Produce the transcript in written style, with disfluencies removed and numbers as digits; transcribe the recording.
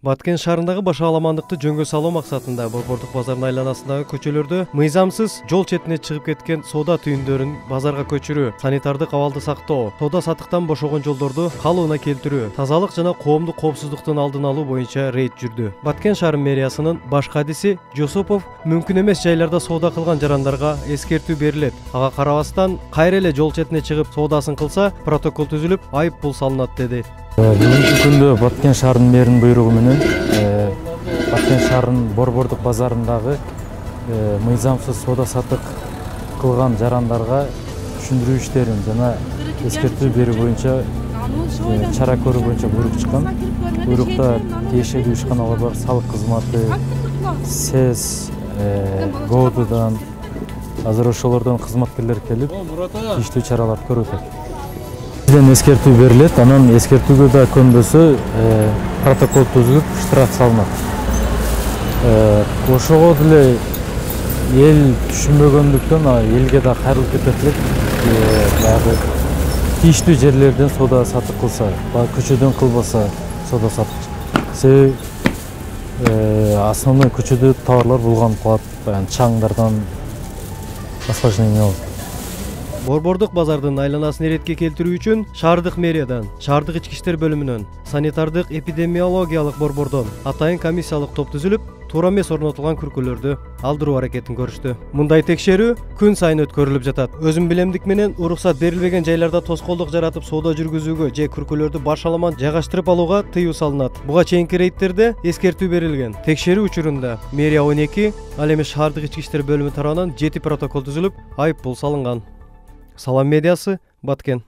Баткен шаарындагы баш ааламандыкты жөнгө салуу максатында Борбордук базарынын айланасындагы көчөлөрдө мыйзамсыз жол четине чыгып кеткен соода түйүндөрүн базарга көчүрүү, санитардык абалды сактоо, соода саттыктан бошогон жолдорду калыбына келтирүү, тазалык жана коомдук коопсуздуктун алдын алуу боюнча рейд жүрдү. Баткен шаар мэриясынын баш кадиси Жусупов мүмкүн эмес жайларда соода кылган жарандарга эскертүү берилет. Ага карабастан кайра эле жол четине чыгып соодасын кылса, протокол түзүлүп, айып пул салынат деди. Бүгүнкү күндө Баткен шаарынын мэринин буйругу менен Баткен шаарынын Борбордук базарындагы мыйзамсыз соода саттык кылган жарандарга түшүндүрүү иштерин жана эскертүү берүү боюнча чара көрүү боюнча буйрук чыккан. Буйрукта тиешелүү ишканалар бар, салык кызматы, СЭС, ГОДУдан азыр ошолордон кызматкерлер келип тийиштүү чараларды көрүп атат. Эскертүү берилет, анан эскертүүгө да көнбөсө протокол түзүлүп штраф салынат. Ошого деле эл түшүнбөгөндүктөн элге да кайрылып кетет элек. Баягы тийиштүү жерлерден соода саттык кылса, көчөдөн кылбаса соода саттык. Себеби основной көчөдө товарлар булганып калат, баягы чаңдардан осложнение болот. Борбордук базардын айланасын эретке келтирүү үчүн шаардык мэриядан, шаардык ички иштер бөлүмүнөн, санитардык эпидемиологиялык борбордон атайын комиссиялык топ түзүлүп, туура эмес орнотулган күркөлөрдү алдыруу аракетин көрүштү. Мындай текшерүү күн сайын өткөрүлүп жатат. Өзүн билемдик менен уруксат берилбеген жайларда тоскоолдук жаратып соода жүргүзүүгө же күркөлөрдү башаламан жайгаштырып алууга тыюу салынат. Буга чейинки рейдтерде эскертүү берилген. Текшерүү учурунда мэрия 12, ал эми шаардык ички иштер бөлүмү тарабынан 7 протокол түзүлүп, айып пул салынган. Салам медиасы, Баткен.